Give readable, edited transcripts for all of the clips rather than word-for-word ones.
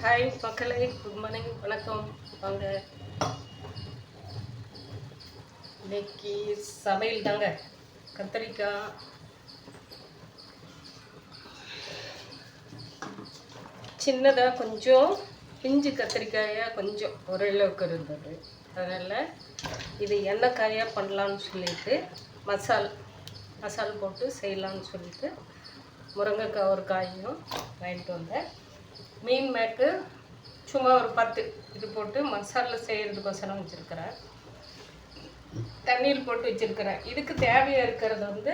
Hi மக்களே, good morning, வணக்கம். வாங்க, இன்னைக்கு சமையல் தாங்க. கத்திரிக்காய் சின்னதாக கொஞ்சம் பிஞ்சு கத்திரிக்காயாக கொஞ்சம் ஓரளவுக்கு இருந்தது. அதனால் இது எண்ணெய்க்காயாக பண்ணலான்னு சொல்லிட்டு மசால் போட்டு செய்யலான்னு சொல்லிட்டு முருங்கைக்காய் ஒரு காயும் வாங்கிட்டு வந்தேன். மீன் மேக்கு சும்மா ஒரு 10 இது போட்டு மசாலா செய்கிறதுக்கோசரம் வச்சுருக்கிறேன். தண்ணீர் போட்டு வச்சுருக்கிறேன். இதுக்கு தேவையாக இருக்கிறது வந்து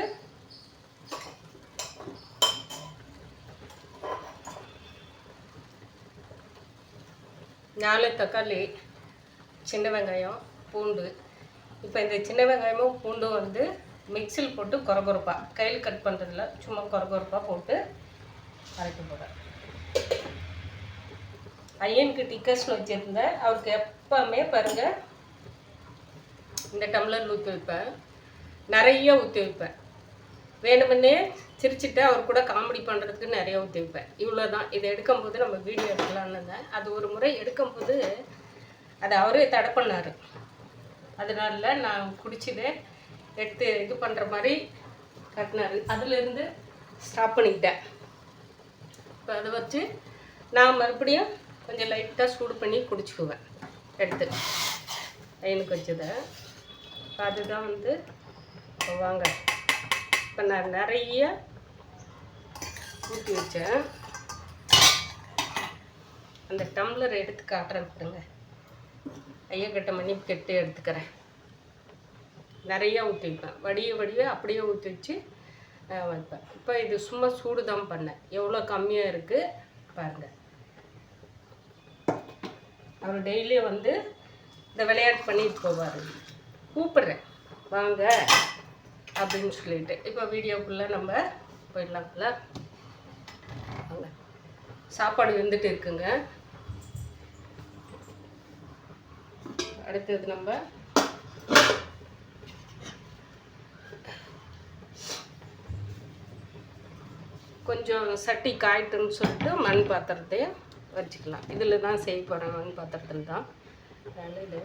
நாலு தக்காளி, சின்ன வெங்காயம், பூண்டு. இப்போ இந்த சின்ன வெங்காயமும் பூண்டும் வந்து மிக்சியில் போட்டு கொரகொரப்பாக கையில் கட் பண்ணுறதில்ல, சும்மா கொரகொரப்பாக போட்டு அரைக்க போகிறேன். ஐயனுக்கு டிக்கெட்ஸில் வச்சுருந்தேன். அவருக்கு எப்போவுமே பாருங்கள் இந்த டம்ளர் ஊற்றி வைப்பேன், நிறைய ஊற்றி வைப்பேன். வேணுமுன்னே சிரிச்சுட்டு அவர் கூட காமெடி பண்ணுறதுக்கு நிறைய ஊற்றி வைப்பேன். இவ்வளோ தான். இதை எடுக்கும்போது நம்ம வீடியோ எடுக்கலான்னு இருந்தேன். அது ஒரு முறை எடுக்கும்போது அதை அவரே தடை பண்ணார். அதனால நான் குடிச்சதே எடுத்து இது பண்ணுற மாதிரி கட்டினார். அதிலேருந்து ஸ்டாப் பண்ணிக்கிட்டேன். இப்போ அதை வச்சு நான் மறுபடியும் கொஞ்சம் லைட்டாக சூடு பண்ணி குடிச்சுக்குவேன் எடுத்து ஐயனுக்கு வச்சதை. அதுதான் வந்து வாங்க, இப்போ நான் நிறைய ஊற்றி வச்சேன். அந்த டம்ளர் எடுத்து காட்டுறேன் பாருங்க. ஐயக்கிட்ட மன்னிப்பு கெட்டு எடுத்துக்கிறேன். நிறையா ஊற்றி வைப்பேன். வடிய அப்படியே ஊற்றி வச்சு வைப்பேன். இப்போ இது சும்மா சூடு தான் பண்ணேன். எவ்வளோ கம்மியாக இருக்குது பாருங்கள். அவர் டெய்லியும் வந்து இந்த விளையாட்டு பண்ணிட்டு போவார். கூப்பிட்றேன் வாங்க அப்படின்னு சொல்லிட்டு. இப்போ வீடியோக்குள்ளே நம்ம போயிடலாம்ல. வாங்க, சாப்பாடு வெந்துட்டு இருக்குங்க. அடுத்தது நம்ம கொஞ்சம் சட்டி காய்ட்டுன்னு சொல்லிட்டு மண் பாத்திரத்தையும் வச்சுக்கலாம். இதில் தான் செய்ய போகிறேன், மண் பாத்திரத்தில் தான். அதனால் இது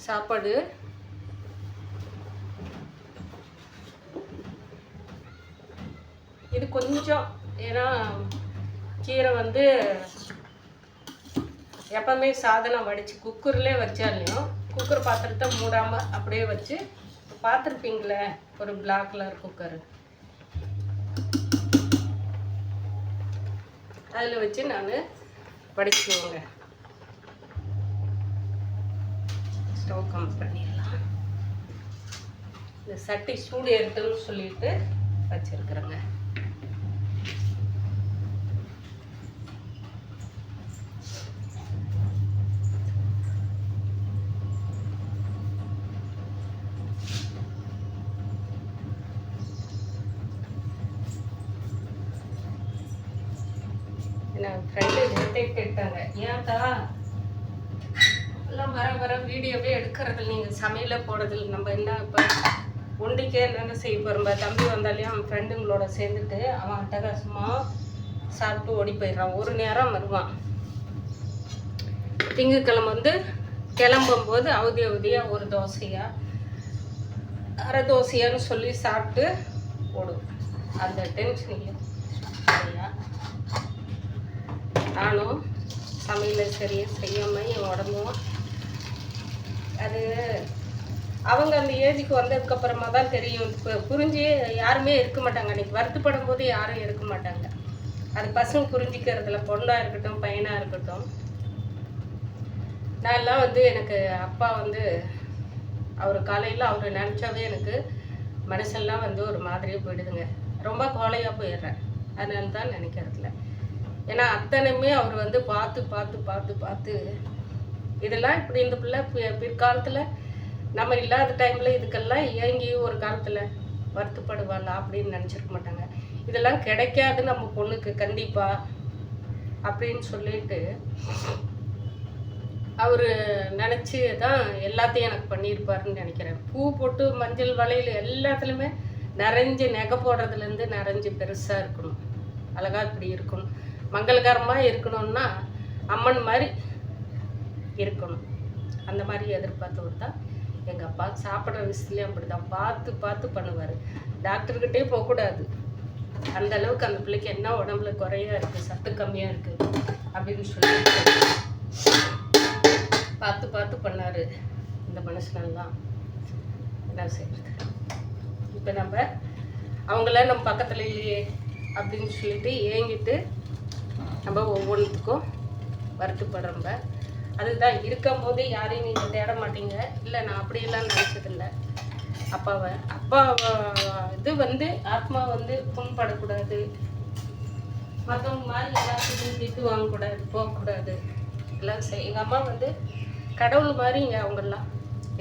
சாப்பாடு இது கொஞ்சம், ஏன்னா கீரை வந்து எப்பவுமே சாதனம் வடித்து குக்கர்லேயே வச்சாலையும் குக்கர் பாத்திரத்தை மூடாமல் அப்படியே வச்சு பார்த்துருப்பீங்களே ஒரு பிளாக் கலர் குக்கர், அதில் வச்சு நான் வடிச்சுக்குவோங்க. ஸ்டவ் கம்மி பண்ணிடலாம். இந்த சட்டி சூடு ஏறுட்டுன்னு சொல்லிட்டு வச்சுருக்குறேங்க. என் ஃப்ரெண்டு நேற்றே கேட்டாங்க, ஏன்டா எல்லாம் வர வீடியோவே எடுக்கிறது, நீங்கள் சமையல போடுறதில்ல, நம்ம என்ன இப்போ ஒண்டிக்கே என்னென்ன செய்ய போகிறோம். தம்பி வந்தாலையும் அவன் ஃப்ரெண்டுங்களோட சேர்ந்துட்டு அவன் அட்டகாசமாக சாப்பிட்டு ஓடி போயிடுறான். ஒரு நேரம் வருவான். திங்கட்கிழமை வந்து கிளம்பும்போது அவதியாக ஒரு தோசையா அரை தோசையான்னு சொல்லி சாப்பிட்டு ஓடும். அந்த டென்ஷன் சரியா நானும் சமையலை சரியாக செய்யாமல் என் உடம்பும் அது அவங்க அந்த ஏஜுக்கு வந்ததுக்கப்புறமா தான் தெரியும். இப்போ புரிஞ்சு யாருமே இருக்க மாட்டாங்க. அன்றைக்கி வருத்தப்படும் போது யாரும் இருக்க மாட்டாங்க. அது பசங்க புரிஞ்சிக்கிறதுல, பொண்ணாக இருக்கட்டும் பையனாக இருக்கட்டும். நான்லாம் வந்து எனக்கு அப்பா வந்து அவர் காலையில் அவரை நினச்சாவே எனக்கு மனசெல்லாம் வந்து ஒரு மாதிரியே போயிடுதுங்க. ரொம்ப கோலையாக போயிடுறேன். அதனால தான் நினைக்கிறதில்ல. ஏன்னா அத்தனையுமே அவர் வந்து பார்த்து இதெல்லாம் இப்படி இந்த பிள்ளை பிற்காலத்தில் நம்ம இல்லாத டைமில் இதுக்கெல்லாம் ஏங்கி ஒரு காலத்தில் வருத்தப்படுவாளா அப்படின்னு நினச்சிருக்க மாட்டாங்க. இதெல்லாம் கிடைக்காது நம்ம பொண்ணுக்கு கண்டிப்பாக அப்படின்னு சொல்லிட்டு அவர் நினச்சி தான் எல்லாத்தையும் எனக்கு பண்ணியிருப்பாருன்னு நினைக்கிறேன். பூ போட்டு மஞ்சள் வளையல் எல்லாத்துலேயுமே நிறைஞ்சு நகை போடுறதுலேருந்து நிறைஞ்சு பெருசாக இருக்கணும், அழகாக இப்படி இருக்கணும், மங்களகரமாக இருக்கணும்னா அம்மன் மாதிரி இருக்கணும், அந்த மாதிரி எதிர்பார்த்தவர் தான் எங்கள் அப்பா. சாப்பிட்ற விஷயத்துலேயும் அப்படி தான் பார்த்து பார்த்து பண்ணுவார். டாக்டர்கிட்டே போகக்கூடாது, அந்த அளவுக்கு அந்த பிள்ளைக்கு என்ன உடம்புல குறையாக இருக்குது, சத்து கம்மியாக இருக்குது அப்படின்னு சொல்லி பார்த்து பார்த்து பண்ணார் இந்த மனுஷனெல்லாம். என்ன செய்கிறது? இப்போ நம்ம அவங்கள நம்ம பக்கத்துலேயே அப்படின்னு சொல்லிட்டு ஏங்கிட்டு நம்ம ஒவ்வொன்றுத்துக்கும் வருத்தப்படுறோம்ப. அதுதான் இருக்கும்போது யாரையும் நீங்கள் தேட மாட்டீங்க. இல்லை, நான் அப்படியெல்லாம் நினச்சதில்லை. அப்பா இது வந்து ஆத்மா வந்து புண்படக்கூடாது, மற்றவங்க மாதிரி எல்லாத்துக்கும் திட்டு வாங்கக்கூடாது, போகக்கூடாது, எல்லாம் எங்கள் அம்மா வந்து கடவுள் மாதிரி இங்கே அவங்கெல்லாம்.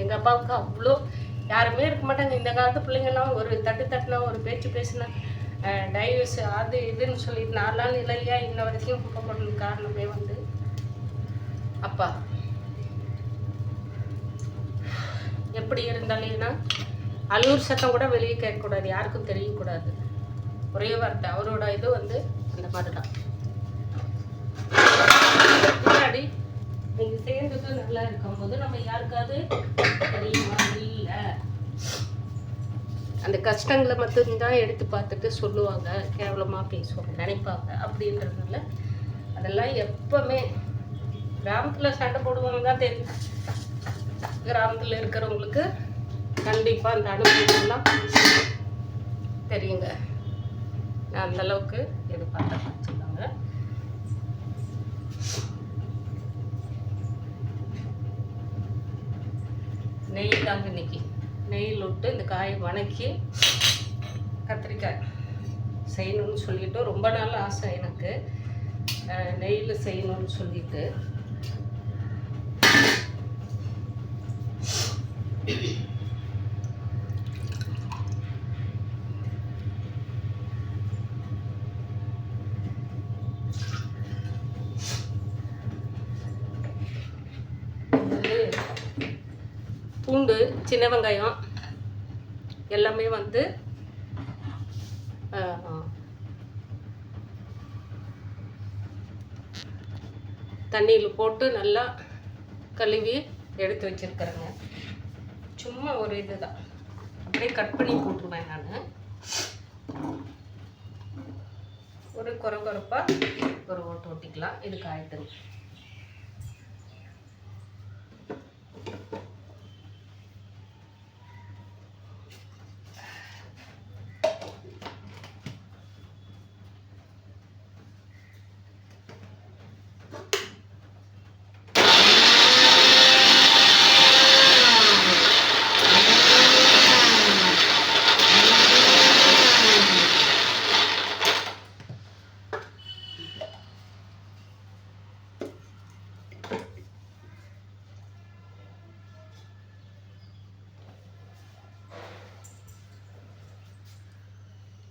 எங்கள் அப்பாவுக்கு அவ்வளோ யாருமே இருக்க மாட்டாங்க. இந்த காலத்து பிள்ளைங்கள்லாம் ஒரு தட்டுனா ஒரு பேச்சு பேசினா டைவர்ஸ் அது இதுன்னு சொல்லிட்டு 4 நாள் இல்லையா இன்ன வரைக்கும் குப்பப்படுறதுக்கு காரணமே வந்து அப்பா. எப்படி இருந்தாலேன்னா அழுவுர் சத்தம் கூட வெளியே கேட்கக்கூடாது, யாருக்கும் தெரியக்கூடாது. ஒரே வார்த்தை அவரோட இது வந்து அந்த மாதிரி தான். முன்னாடி நீங்கள் சேர்ந்துட்டு நல்லா இருக்கும்போது நம்ம யாருக்காவது தெரியுமா? இல்லை, அந்த கஷ்டங்களை மட்டும்தான் எடுத்து பார்த்துட்டு சொல்லுவாங்க, கேவலமாக பேசுவாங்க, நினைப்பாங்க. அப்படின்றதுனால அதெல்லாம் எப்பவுமே கிராமத்தில் சண்டை போடுவாங்க தான் தெரியும். கிராமத்தில் இருக்கிறவங்களுக்கு கண்டிப்பாக அந்த அனுபவம்லாம் தெரியுங்க. நான் அந்தளவுக்கு எதிர்பார்த்தேன் சொன்னாங்க. நெய் தாங்க இன்னைக்கு. நெய்யில் விட்டு இந்த காயை வணக்கி கத்திரிக்காய் செய்யணும்னு சொல்லிட்டு ரொம்ப நாள் ஆசை எனக்கு, நெய்யில் செய்யணும்னு சொல்லிட்டு. பூண்டு, சின்ன வெங்காயம் எல்லாமே வந்து தண்ணியில் போட்டு நல்லா கழுவி எடுத்து வச்சுருக்கிறேங்க. சும்மா ஒரு இது தான், அப்படியே கட் பண்ணி போட்டுருவேன் நான். ஒரு கொரப்பாக ஒரு ஓட்டு ஓட்டிக்கலாம். இதுக்கு ஆயிட்டுங்க.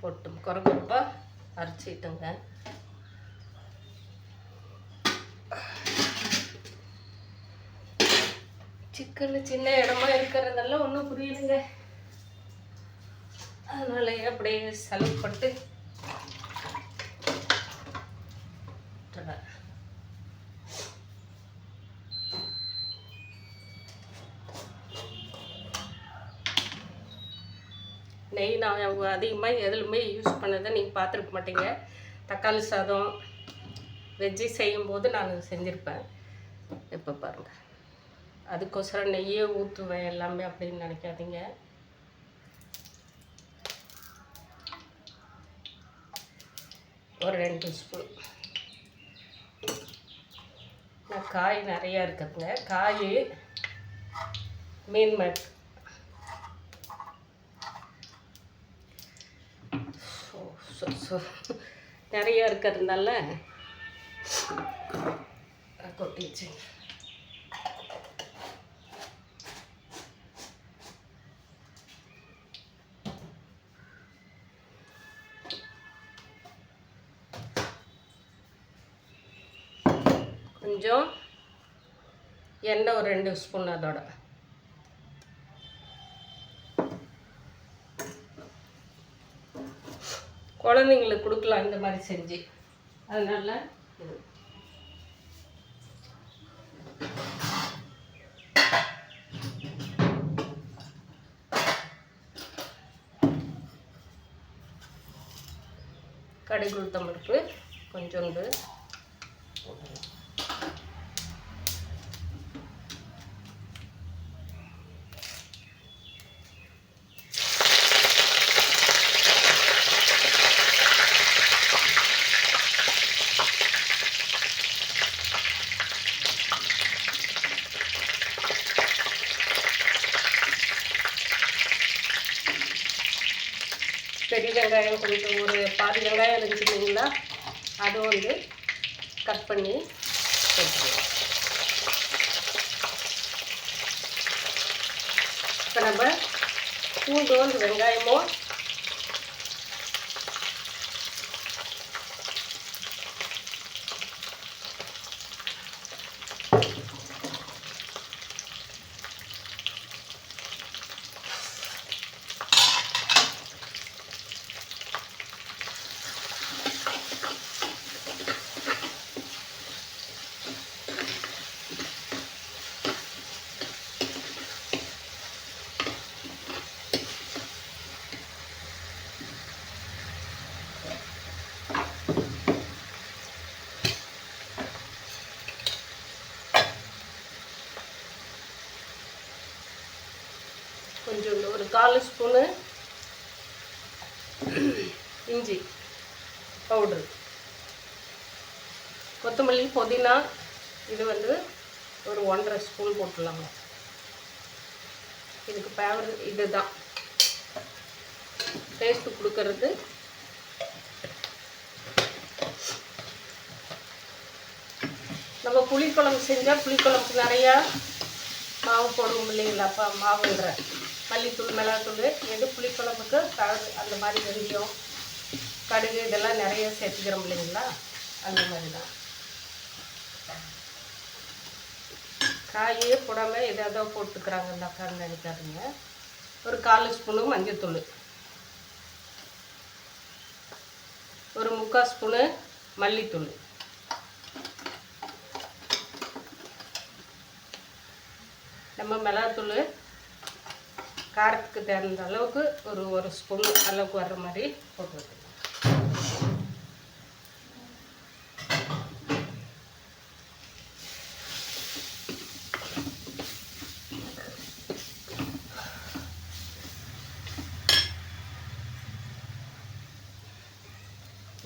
போட்டு கொரப்பாக அரைச்சிட்டோங்க. சிக்கன் சின்ன இடமா இருக்கிறதெல்லாம் ஒன்றும் புரியுதுங்க. அதனால அப்படியே செலவு பட்டு நெய் நான் அதிகமாக எதுலுமே யூஸ் பண்ணதை நீங்கள் பார்த்துருக்க மாட்டீங்க. தக்காளி சாதம் வெஜ்ஜி செய்யும்போது நான் செஞ்சுருப்பேன். இப்போ பாருங்கள், அதுக்கோசரம் நெய்யே ஊற்றுவேன் எல்லாமே அப்படின்னு நினைக்காதீங்க. ஒரு 2 ஸ்பூன். காய் நிறையா இருக்குதுங்க. காய் மீன் மேட் நிறையா இருக்கிறதுனால கொட்டிச்சு. கொஞ்சம் எண்ணெய் ஒரு 2 ஸ்பூன் அதோட. குழந்தைங்களுக்கு கொடுக்கலாம் இந்த மாதிரி செஞ்சு. அதனால கடுகு உளுத்தம் பருப்பு கொஞ்சோண்டு, பெரிய வெங்காயம் கொஞ்சம் ஒரு பாதி வெங்காயம் இருந்துச்சு இல்லைங்களா, அது வந்து கட் பண்ணி போட்டுருவோம். இப்போ நம்ம பூண்டும் அந்த வெங்காயமும் கொஞ்சம் ஒரு 1/4 ஸ்பூனு இஞ்சி பவுடர், கொத்தமல்லி புதினா இது வந்து ஒரு 1.5 ஸ்பூன் போட்டுடலாங்க. இதுக்கு பேவர் இது தான் டேஸ்ட்டு கொடுக்கறது. நம்ம புளிக்குழம்பு செஞ்சால் புளிக்குழம்புக்கு நிறையா மாவு போடுவோம் இல்லைங்களா, அப்போ மாவுன்ற மல்லித்தூள் மிளகாத்தூள் எது புளிக்குழம்புக்கு அந்த மாதிரி வெந்தயம் கடுகு இதெல்லாம் நிறைய சேர்த்துக்கிறோம் இல்லைங்களா, அந்த மாதிரி தான். காயே போடாமல் எதாவது போட்டுக்கிறாங்க இந்த அக்கான்னு நினைக்காதுங்க. ஒரு 1/4 ஸ்பூனு மஞ்சத்தூள், ஒரு 3/4 ஸ்பூனு மல்லித்தூள், நம்ம மிளகாத்தூள் காரத்துக்கு தகுந்த அளவுக்கு ஒரு ஸ்பூன் அளவுக்கு வர்ற மாதிரி போட்டு வைக்கணும்.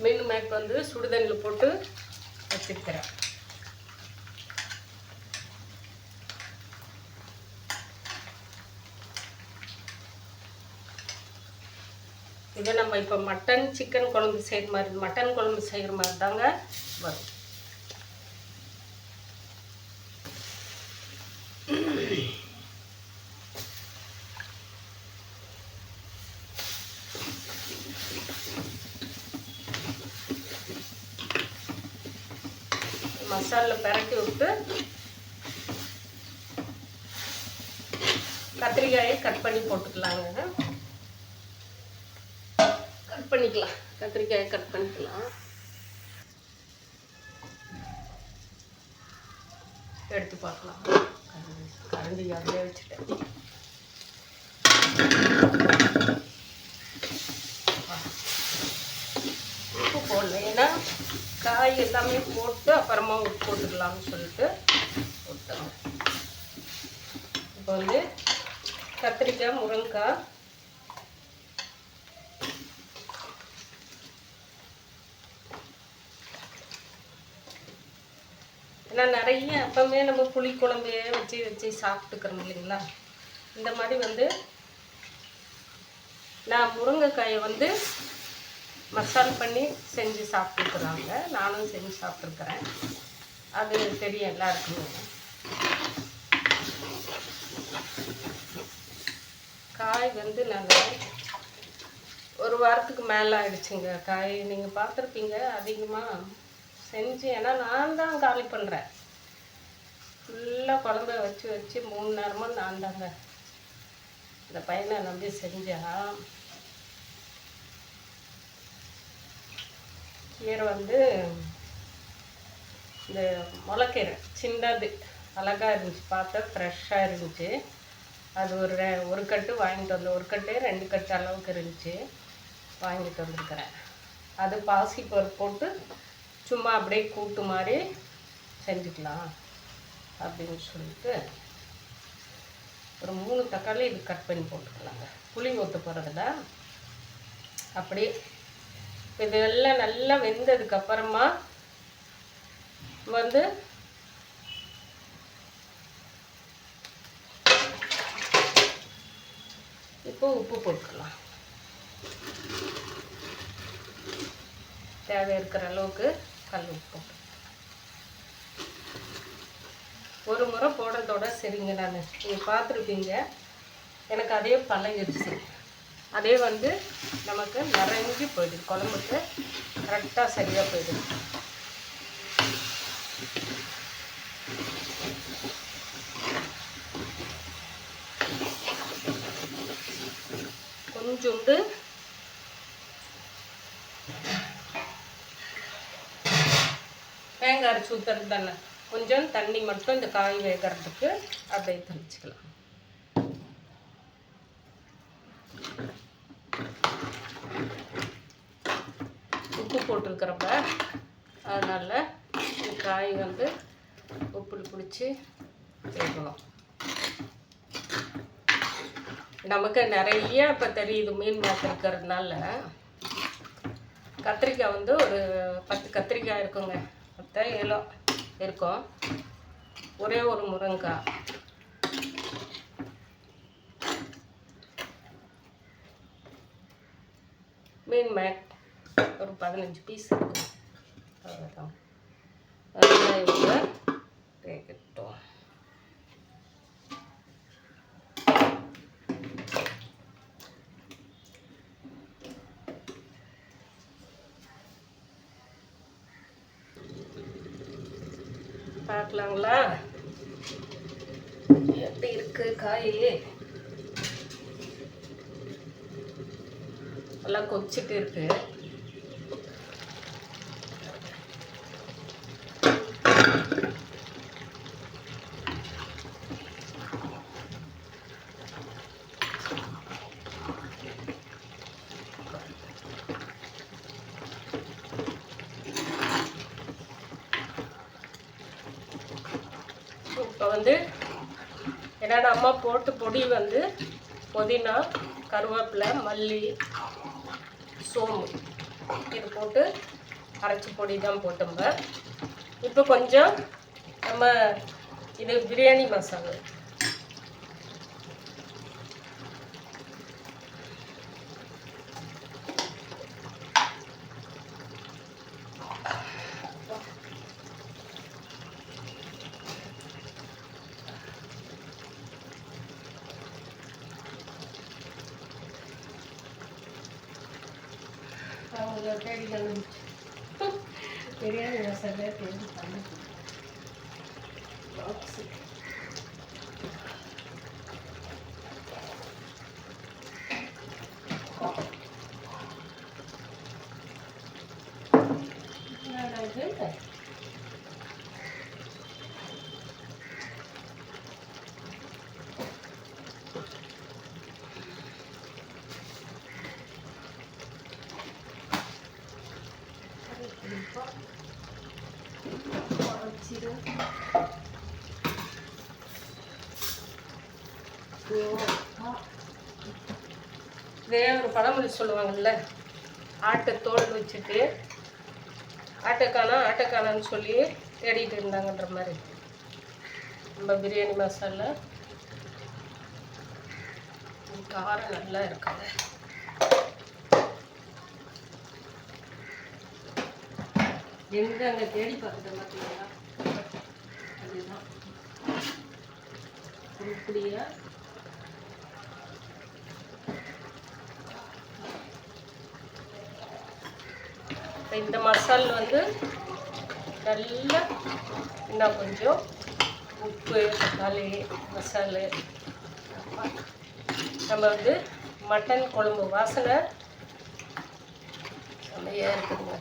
மீன் மேக் வந்து சுடுதண்ணியில் போட்டு வச்சுருக்கிறேன். இதை நம்ம இப்போ மட்டன் சிக்கன் குழம்பு செய்கிற மாதிரி மட்டன் குழம்பு செய்கிற மாதிரி தாங்க வரும். மசாலா பரட்டி விட்டு கத்திரிக்காயை கட் பண்ணி போட்டுக்கலாங்க. கத்திரிக்காயை கட் பண்ணிக்கலாம். எடுத்து பார்க்கலாம். கரண்டி அதிலே வச்சுட்டேன். உப்பு போடல, ஏன்னா காய் எல்லாமே போட்டு அப்புறமா உப்பு போட்டுக்கலாம்னு சொல்லிட்டு போட்டோம். இப்போ வந்து கத்திரிக்காய் முருங்கைக்காய் ஏன்னா நிறைய அப்போவே நம்ம புளி குழம்பையே வச்சு சாப்பிட்டுக்கிறோம் இல்லைங்களா. இந்த மாதிரி வந்து நான் முருங்கைக்காயை வந்து மசாலா பண்ணி செஞ்சு சாப்பிட்டுக்கிறாங்க. நானும் செஞ்சு சாப்பிட்ருக்குறேன், அது தெரியும் எல்லாருக்குமே. காய் வந்து நாங்கள் ஒரு வாரத்துக்கு மேலே ஆகிடுச்சுங்க. காய் நீங்கள் பார்த்துருப்பீங்க அதிகமாக செஞ்சு, ஏன்னா நான் தான் காலி பண்ணுறேன். ஃபுல்லாக குழம்ப வச்சு 3 நேரமும் நான் தாங்க இந்த பையனை நம்பி செஞ்சேன். கீரை வந்து இந்த முளைக்கீரை சின்னது அழகாக இருந்துச்சு, பார்த்தா ஃப்ரெஷ்ஷாக இருந்துச்சு. அது ஒரு கட்டு வாங்கிட்டு வந்தேன். ஒரு கட்டு 2 கட்டு அளவுக்கு இருந்துச்சு, வாங்கிட்டு வந்துருக்கிறேன். அது பாசிப்பருப்பு போட்டு சும்மா அப்படியே கூட்டு மாதிரி செஞ்சுக்கலாம் அப்படின்னு சொல்லிட்டு ஒரு 3 தக்காளி இது கட் பண்ணி போட்டுக்கலாங்க. புளி ஊற்ற போகிறதுல அப்படியே இதெல்லாம் நல்லா வெந்ததுக்கப்புறமா வந்து இப்போ உப்பு போட்டுக்கலாம். தேவை இருக்கிற அளவுக்கு கல் உப்பு ஒரு முறை போடுறதோட சரிங்க. நீங்கள் பார்த்துருப்பீங்க, எனக்கு அதே பழகிடுச்சு. அதே வந்து நமக்கு நிறைஞ்சி போயிடுது, குழம்புக்கு கரெக்டாக சரியாக போயிடுது. கொஞ்சோண்டு தேங்காய் அரைச்சி ஊற்றுறது தானே, கொஞ்சம் தண்ணி மட்டும் இந்த காய் வேகிறதுக்கு அப்படியே தெளிச்சுக்கலாம். உப்பு போட்டிருக்கிறப்ப அதனால் காய் வந்து உப்பு பிடிச்சி வேகணும். நமக்கு நிறைய இப்போ தெரியுது மீன் மேய்க்கிறதுனால. கத்திரிக்காய் வந்து ஒரு 10 கத்திரிக்காய் இருக்குங்க, 10 7 இருக்கும். ஒரே ஒரு முருங்கைக்காய், மீன் மேக் ஒரு 15 பீஸ் இருக்கும். அவ்வளோதான். அதெல்லாம் இவ்வளோ கேட்கட்டும். பார்க்கலாங்களா எப்படி இருக்கு காய்? எல்லாம் கொச்சிட்டு இருக்கு. இப்போ வந்து என்னோட அம்மா போட்டு பொடி வந்து புதினா, கருவேப்பிலை, மல்லி, சோம்பு இது போட்டு அரைச்சி பொடி தான் போட்டோம்ப. இப்போ கொஞ்சம் நம்ம இது பிரியாணி மசாலா அவங்க தேடி கண்டுபிடிச்சு பிரியாணி மசாலா தேடி கண்டுபிடிச்சு பாக்ஸு. இதே ஒரு பழமொழி சொல்லுவாங்கல்ல, ஆட்டை தோல் வச்சுட்டு ஆட்டைக்கானான்னு சொல்லி தேடிட்டு இருந்தாங்கன்ற மாதிரி. நம்ம பிரியாணி மசாலா காரம் நல்லா இருக்காங்க. எங்க அங்கே தேடி பார்த்துட்டு பார்த்தீங்களா, அதுதான் உருப்படியா. இந்த மசால் வந்து நல்லா இன்னும் கொஞ்சம் உப்பு, தக்காளி மசாலு, நம்ம வந்து மட்டன் குழம்பு வாசனை செம்மையாக இருக்குதுங்க.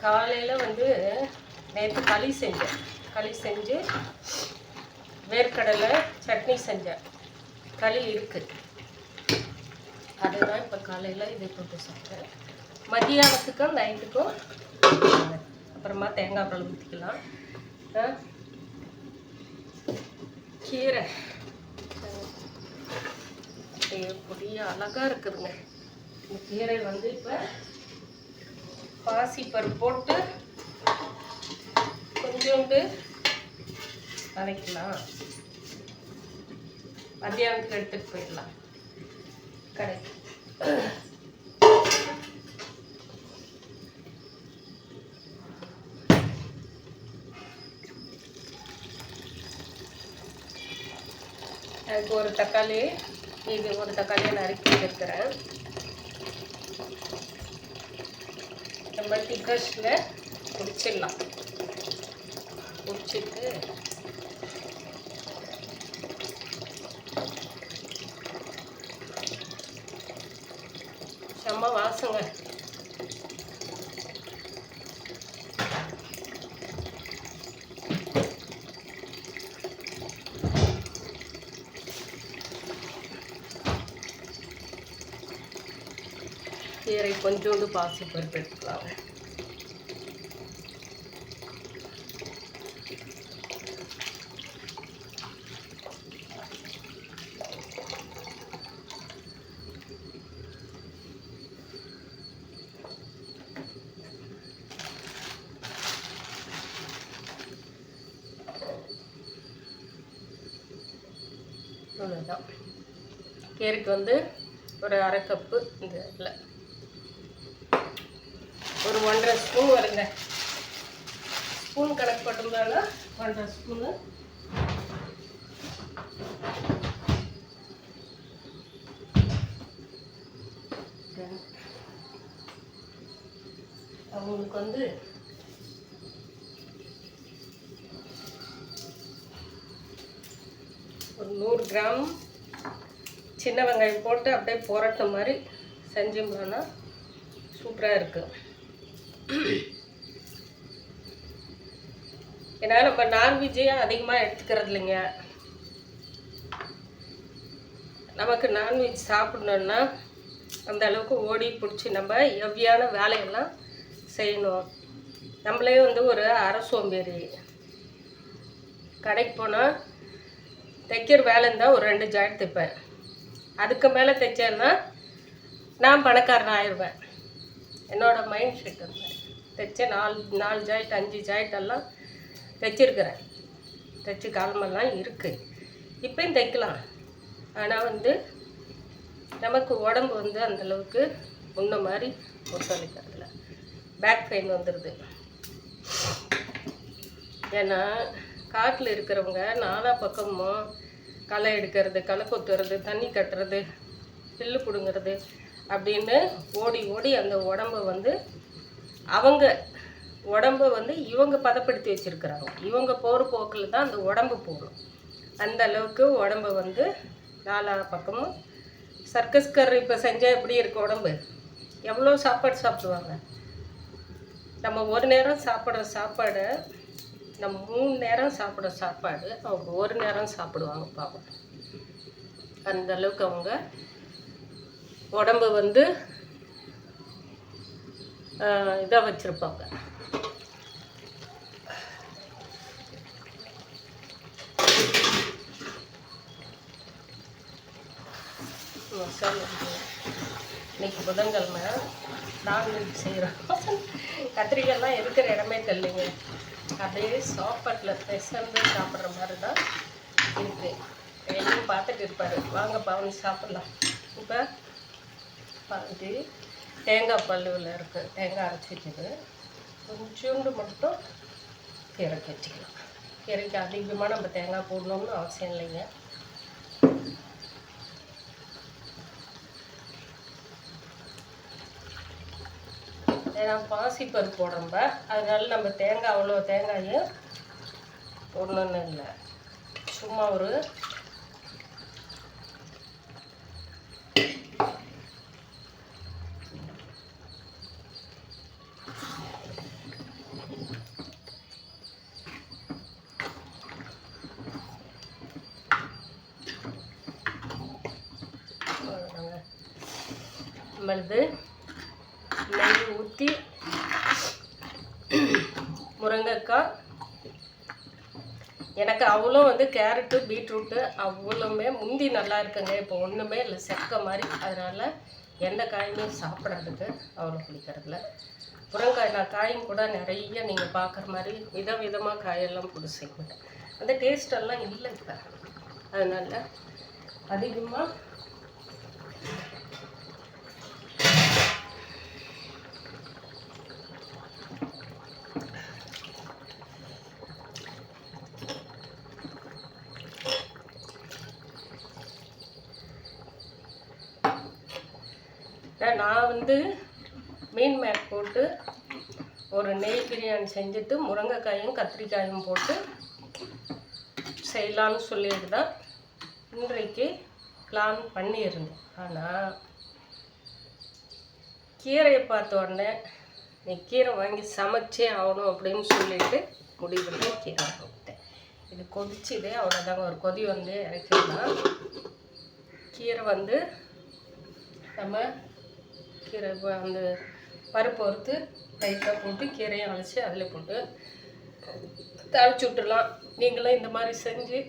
காலையில் வந்து நேற்று களி செஞ்சு வேர்க்கடலை சட்னி செஞ்சேன். களி இருக்குது, அதை அதுதான் இப்போ காலையில் இதை போட்டு சாப்பிட்டேன். மதியானத்துக்கும் நைட்டுக்கும் அப்புறமா தேங்காய் பால் ஊற்றிக்கலாம். கீரை பொடிய அழகாக இருக்குதுங்க. இந்த கீரை வந்து இப்போ பாசிப்பருப்பு போட்டு கொஞ்சோண்டு வதக்கலாம். மத்தியானத்துக்கு எடுத்துகிட்டு போயிடலாம் கடைக்கு. அதுக்கு ஒரு தக்காளி, இது ஒரு தக்காளியை நறுக்கி வச்சுருக்கிறேன். நம்ம திக்கஸில் பிடிச்சிடலாம். பிடிச்சிட்டு செம்ம வாசங்க. கீரை கொஞ்சோண்டு பாசிப்பருப்பு எடுத்துக்கலாம். அவ்வளோதான். கேரட் வந்து ஒரு அரை கப்பு, இந்த இதில் ஒரு 1.5 ஸ்பூன் வருங்க. ஸ்பூன் கணக்கு போட்டோம்னா 1.5 ஸ்பூனு. அவங்களுக்கு வந்து ஒரு 100 கிராம் சின்ன வெங்காயம் போட்டு அப்படியே புரட்ட மாதிரி செஞ்சோம்னா சூப்பராக இருக்குது. ஏன்னா நம்ம நான்வெஜ்ஜே அதிகமாக எடுத்துக்கிறது இல்லைங்க. நமக்கு நான்வெஜ் சாப்பிட்ணுன்னா அந்த அளவுக்கு ஓடி பிடிச்சி நம்ம எவ்வியான வேலையெல்லாம் செய்யணும். நம்மளே வந்து ஒரு அரை சோம்பேறி. கடைக்கு போனால் தைக்கிற வேலை இருந்தால் ஒரு 2 ஜாக்கெட் தைப்பேன். அதுக்கு மேலே தைச்சேன்னா நான் பணக்காரன் ஆயிடுவேன். என்னோடய மைண்ட் செட் அந்த மாதிரி. தைச்ச 4 ஜாக்கெட் 5 ஜாக்கெட்டெல்லாம் தைச்சிருக்கிறேன். தைச்சி காலமெல்லாம் இருக்குது. இப்போயும் தைக்கலாம். ஆனால் வந்து நமக்கு உடம்பு வந்து அந்தளவுக்கு முன்ன மாதிரி ஒத்துழைக்கிறதில்ல. பேக் பெயின் வந்துடுது. ஏன்னா காட்டில் இருக்கிறவங்க நாலா பக்கமும் களை எடுக்கிறது, களை கொத்துறது, தண்ணி கட்டுறது, புல்லு பிடுங்கிறது அப்படின்னு ஓடி ஓடி அந்த உடம்பை வந்து அவங்க உடம்பை வந்து இவங்க பதப்படுத்தி வச்சுருக்குறாங்க. இவங்க போகிற போக்கில் தான் அந்த உடம்பு போகணும். அந்த அளவுக்கு உடம்பை வந்து நாலா பக்கமும் சர்க்கஸ்கர் இப்போ செஞ்சால் எப்படி இருக்குது உடம்பு? எவ்வளோ சாப்பாடு சாப்பிடுவாங்க. நம்ம ஒரு நேரம் சாப்பிட்ற சாப்பாடை நம்ம 3 நேரம் சாப்பிட்ற சாப்பாடு அவங்க ஒரு நேரம் சாப்பிடுவாங்க பாவம். அந்த அளவுக்கு அவங்க உடம்பு வந்து இதாக வச்சுருப்பாங்க. இன்னைக்கு புதன்கிழமை நான்வெஜ் செய்கிறோம். கத்திரிக்காயெல்லாம் இருக்கிற இடமே தெரியலைங்க. அப்படியே சாப்பாட்டில் பெசந்து சாப்பிட்ற மாதிரி தான் இருக்குது. எல்லாம் பார்த்துட்டு இருப்பார். வாங்க பவன் சாப்பிட்லாம். இப்போ பார்த்து தேங்காய் பல்லுவில் இருக்குது. தேங்காய் அரைச்சி வச்சுது கொஞ்சோண்டு மட்டும் கீரைக்கு வச்சுக்கலாம். கீரைக்கு அதிகமாக நம்ம தேங்காய் போடணும்னு அவசியம் இல்லைங்க. ஏன்னா பாசிப்பருப்பு போடுறோம்ப, அதனால நம்ம தேங்காய் அவ்வளோ தேங்காயும் போடணுன்னு இல்லை. சும்மா ஒரு நம்மளது நெய் ஊற்றி முருங்கைக்காய் எனக்கு அவ்வளோ வந்து கேரட்டு பீட்ரூட்டு அவ்வளோமே முந்தி நல்லா இருக்குங்க. இப்போ ஒன்றுமே இல்லை, செக்க மாதிரி. அதனால் எந்த காயுமே சாப்பிட்றதுக்கு அவ்வளோ பிடிக்கிறதில்ல. முருங்காய் நான் காயும் கூட நிறைய நீங்கள் பார்க்குற மாதிரி விதவிதமாக காயெல்லாம் போட்டு செய்ய மாட்டேன். அந்த டேஸ்டெல்லாம் இல்லை இப்போ. அதனால் அதிகமாக நான் வந்து மீன் மேக் போட்டு ஒரு நெய் பிரியாணி செஞ்சுட்டு முருங்கைக்காயும் கத்திரிக்காயும் போட்டு செய்யலான்னு சொல்லிட்டு தான் இன்றைக்கு பிளான் பண்ணியிருந்தேன். ஆனால் கீரையை பார்த்த உடனே நீ கீரை வாங்கி சமைச்சே ஆகணும் அப்படின்னு சொல்லிட்டு முடிவில் கீரை போட்டேன். இது கொதிச்சுதே, அவ்வளோதாங்க. ஒரு கொதி வந்து இறக்கிடலாம். கீரை வந்து நம்ம கீரை அந்த பருப்பு வறுத்து லைட்டாக போட்டு கீரையும் அழைச்சி அதில் போட்டு தாளிச்சு விட்டுடலாம். நீங்களும் இந்த மாதிரி செஞ்சு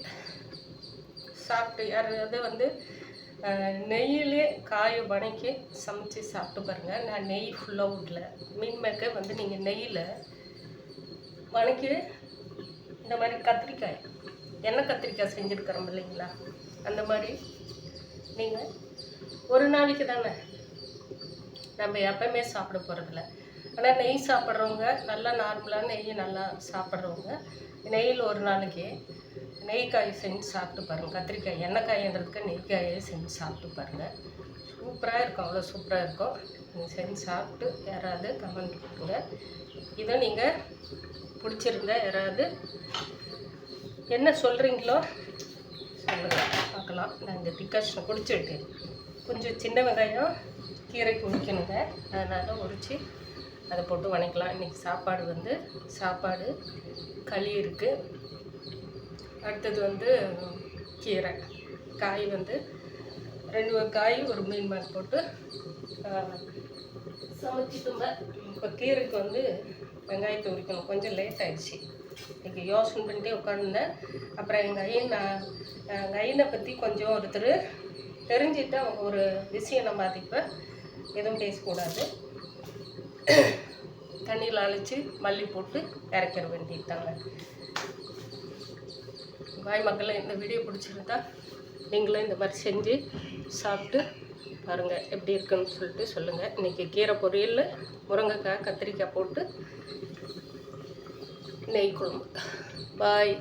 சாப்பிட்டு யாராவது வந்து நெய்யிலே காய வணக்கி சமைச்சி சாப்பிட்டு பாருங்கள். நான் நெய் ஃபுல்லாக விடல. மீன் மேக்கை வந்து நீங்கள் நெய்யில் வணக்கி இந்த மாதிரி கத்திரிக்காய் எண்ணெய் கத்திரிக்காய் செஞ்சுருக்கிறோம் இல்லைங்களா, அந்த மாதிரி நீங்கள் ஒரு நாளைக்கு தானே, நம்ம எப்பவுமே சாப்பிட போகிறதில்ல. ஆனால் நெய் சாப்பிட்றவங்க, நல்லா நார்மலாக நெய் நல்லா சாப்பிட்றவங்க நெய்யில் ஒரு நாளைக்கு நெய்க்காய் செஞ்சு சாப்பிட்டு பாருங்கள். கத்திரிக்காய் எண்ணெய்க்காய்ன்றதுக்கு நெய்க்காயை செஞ்சு சாப்பிட்டு பாருங்கள். சூப்பராக இருக்கும், அவ்வளோ சூப்பராக இருக்கும். நீங்கள் செஞ்சு சாப்பிட்டு யாராவது கமெண்ட் பண்ணுங்க. இதை நீங்கள் பிடிச்சிருந்தா யாராவது என்ன சொல்கிறீங்களோ சொல்லுங்கள், பார்க்கலாம். நான் இந்த டிக்காஷனை குடிச்சுட்டு கொஞ்சம் சின்ன வெங்காயம் கீரைக்கு உரிக்கணுங்க, அதனால் உரித்து அதை போட்டு வணக்கலாம். இன்றைக்கி சாப்பாடு வந்து சாப்பாடு களி இருக்குது. அடுத்தது வந்து கீரை காய் வந்து 2 காய் ஒரு மீன் மேக் போட்டு சமைச்சிட்டுங்க. இப்போ கீரைக்கு வந்து வெங்காயத்தை உரிக்கணும். கொஞ்சம் லேட் ஆகிடுச்சு. இன்றைக்கி யோசனை பண்ணிட்டே உட்காந்துருந்தேன். அப்புறம் எங்கள் ஐயனை பற்றி கொஞ்சம் ஒருத்தர் தெரிஞ்சுட்டு ஒரு விஷயம் நம்ம இப்போ எதுவும் பேசக்கூடாது. தண்ணியில் அழைச்சி மல்லி போட்டு இறக்கிற வேண்டியதாங்க. பாய் மக்களை, இந்த வீடியோ பிடிச்சிருந்தா நீங்களும் இந்த மாதிரி செஞ்சு சாப்பிட்டு பாருங்கள் எப்படி இருக்குன்னு சொல்லிட்டு சொல்லுங்கள். இன்றைக்கி கீரை பொரியல் முருங்கைக்காய் கத்திரிக்காய் போட்டு நெய் குழம்பு. பாய்.